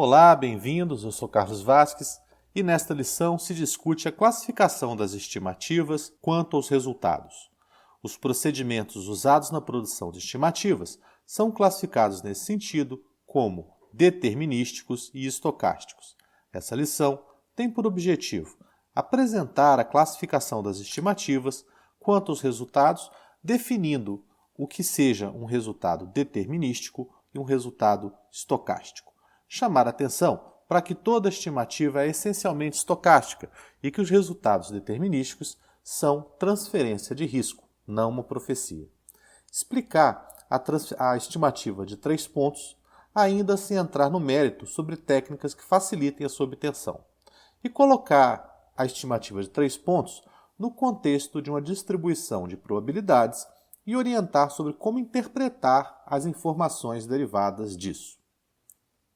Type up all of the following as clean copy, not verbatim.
Olá, bem-vindos, eu sou Carlos Vasques e nesta lição se discute a classificação das estimativas quanto aos resultados. Os procedimentos usados na produção de estimativas são classificados nesse sentido como determinísticos e estocásticos. Essa lição tem por objetivo apresentar a classificação das estimativas quanto aos resultados, definindo o que seja um resultado determinístico e um resultado estocástico. Chamar a atenção para que toda estimativa é essencialmente estocástica e que os resultados determinísticos são transferência de risco, não uma profecia. Explicar a estimativa de 3 pontos, ainda sem entrar no mérito sobre técnicas que facilitem a sua obtenção. E colocar a estimativa de 3 pontos no contexto de uma distribuição de probabilidades e orientar sobre como interpretar as informações derivadas disso.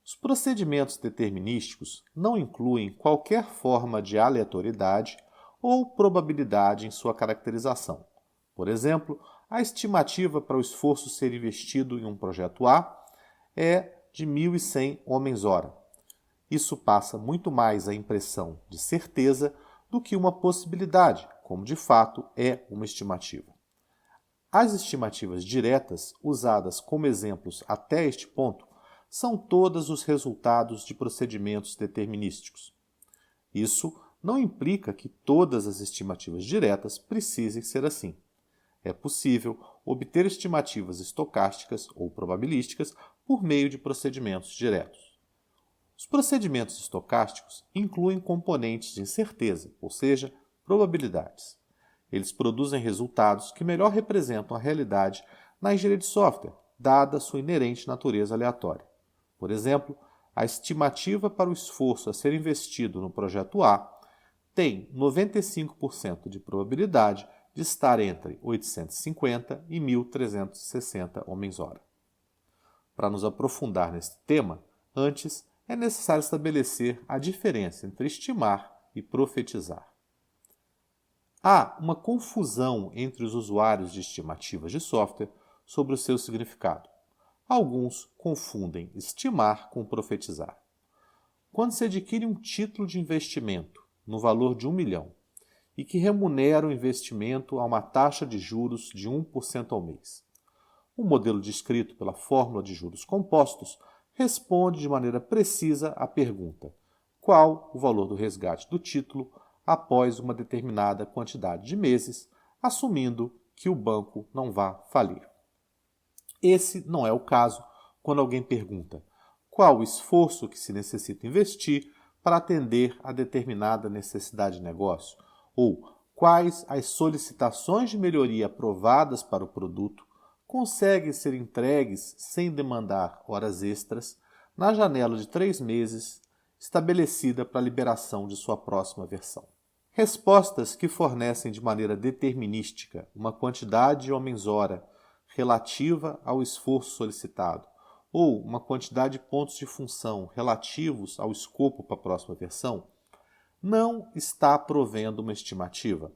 Os procedimentos determinísticos não incluem qualquer forma de aleatoriedade ou probabilidade em sua caracterização. Por exemplo, a estimativa para o esforço ser investido em um projeto A é de 1.100 homens-hora. Isso passa muito mais a impressão de certeza do que uma possibilidade, como de fato é uma estimativa. As estimativas diretas, usadas como exemplos até este ponto, são todos os resultados de procedimentos determinísticos. Isso não implica que todas as estimativas diretas precisem ser assim. É possível obter estimativas estocásticas ou probabilísticas por meio de procedimentos diretos. Os procedimentos estocásticos incluem componentes de incerteza, ou seja, probabilidades. Eles produzem resultados que melhor representam a realidade na engenharia de software, dada sua inerente natureza aleatória. Por exemplo, a estimativa para o esforço a ser investido no projeto A tem 95% de probabilidade de estar entre 850 e 1.360 homens-hora. Para nos aprofundar neste tema, antes é necessário estabelecer a diferença entre estimar e profetizar. Há uma confusão entre os usuários de estimativas de software sobre o seu significado. Alguns confundem estimar com profetizar. Quando se adquire um título de investimento no valor de 1 milhão e que remunera o investimento a uma taxa de juros de 1% ao mês, o modelo descrito pela fórmula de juros compostos responde de maneira precisa à pergunta: qual o valor do resgate do título após uma determinada quantidade de meses, assumindo que o banco não vá falir. Esse não é o caso quando alguém pergunta qual o esforço que se necessita investir para atender a determinada necessidade de negócio, ou quais as solicitações de melhoria aprovadas para o produto conseguem ser entregues sem demandar horas extras na janela de 3 meses estabelecida para a liberação de sua próxima versão. Respostas que fornecem de maneira determinística uma quantidade de homens-hora relativa ao esforço solicitado, ou uma quantidade de pontos de função relativos ao escopo para a próxima versão, não está provendo uma estimativa.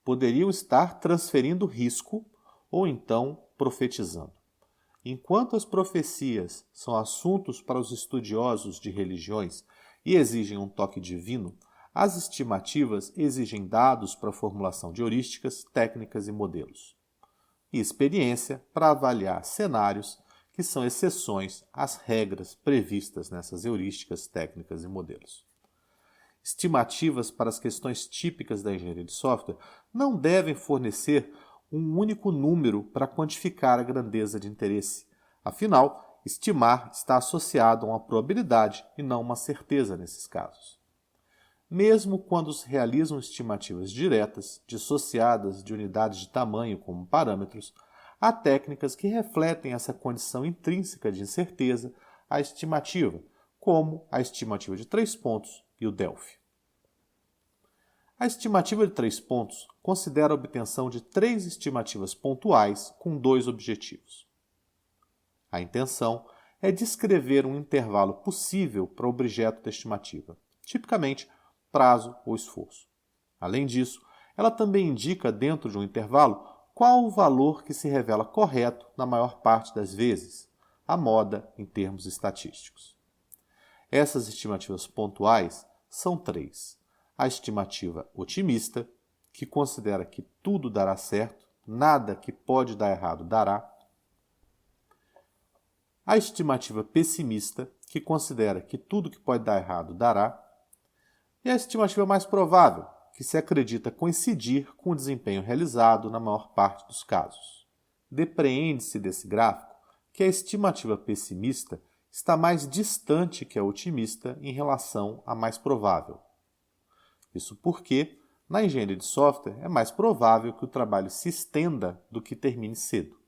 Poderiam estar transferindo risco ou então profetizando. Enquanto as profecias são assuntos para os estudiosos de religiões e exigem um toque divino, as estimativas exigem dados para a formulação de heurísticas, técnicas e modelos. E experiência para avaliar cenários que são exceções às regras previstas nessas heurísticas, técnicas e modelos. Estimativas para as questões típicas da engenharia de software não devem fornecer um único número para quantificar a grandeza de interesse. Afinal, estimar está associado a uma probabilidade e não uma certeza nesses casos. Mesmo quando se realizam estimativas diretas, dissociadas de unidades de tamanho como parâmetros, há técnicas que refletem essa condição intrínseca de incerteza à estimativa, como a estimativa de 3 pontos e o Delphi. A estimativa de 3 pontos considera a obtenção de 3 estimativas pontuais com 2 objetivos. A intenção é descrever um intervalo possível para o objeto da estimativa, tipicamente prazo ou esforço. Além disso, ela também indica dentro de um intervalo qual o valor que se revela correto na maior parte das vezes, a moda em termos estatísticos. Essas estimativas pontuais são 3. A estimativa otimista, que considera que tudo dará certo, nada que pode dar errado dará. A estimativa pessimista, que considera que tudo que pode dar errado dará. E a estimativa mais provável, que se acredita coincidir com o desempenho realizado na maior parte dos casos. Depreende-se desse gráfico que a estimativa pessimista está mais distante que a otimista em relação à mais provável. Isso porque, na engenharia de software, é mais provável que o trabalho se estenda do que termine cedo.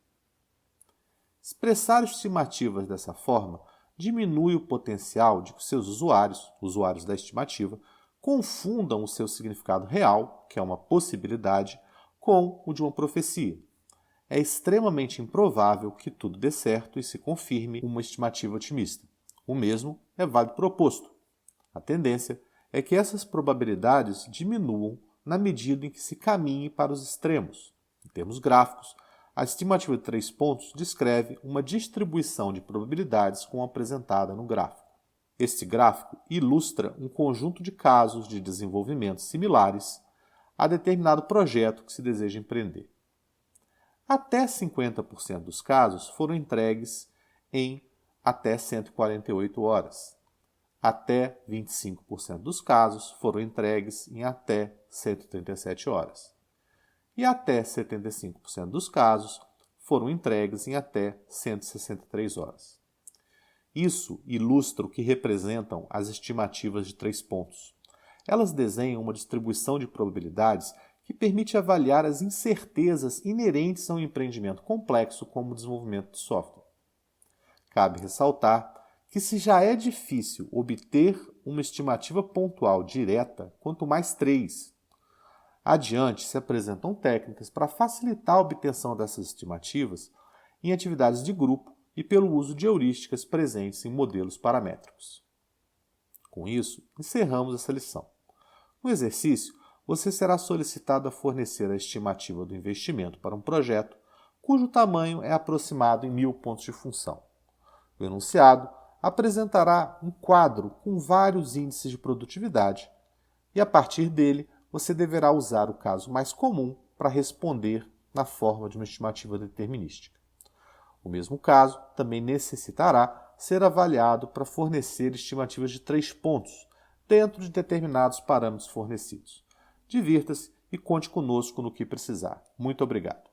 Expressar estimativas dessa forma diminui o potencial de que seus usuários da estimativa, confundam o seu significado real, que é uma possibilidade, com o de uma profecia. É extremamente improvável que tudo dê certo e se confirme uma estimativa otimista. O mesmo é válido para o oposto. A tendência é que essas probabilidades diminuam na medida em que se caminhe para os extremos. Em termos gráficos, a estimativa de 3 pontos descreve uma distribuição de probabilidades como apresentada no gráfico. Este gráfico ilustra um conjunto de casos de desenvolvimento similares a determinado projeto que se deseja empreender. Até 50% dos casos foram entregues em até 148 horas. Até 25% dos casos foram entregues em até 137 horas. E até 75% dos casos foram entregues em até 163 horas. Isso ilustra o que representam as estimativas de 3 pontos. Elas desenham uma distribuição de probabilidades que permite avaliar as incertezas inerentes a um empreendimento complexo como o desenvolvimento de software. Cabe ressaltar que se já é difícil obter uma estimativa pontual direta, quanto mais 3. Adiante se apresentam técnicas para facilitar a obtenção dessas estimativas em atividades de grupo e pelo uso de heurísticas presentes em modelos paramétricos. Com isso, encerramos essa lição. No exercício, você será solicitado a fornecer a estimativa do investimento para um projeto cujo tamanho é aproximado em 1000 pontos de função. O enunciado apresentará um quadro com vários índices de produtividade e, a partir dele, você deverá usar o caso mais comum para responder na forma de uma estimativa determinística. O mesmo caso também necessitará ser avaliado para fornecer estimativas de 3 pontos, dentro de determinados parâmetros fornecidos. Divirta-se e conte conosco no que precisar. Muito obrigado.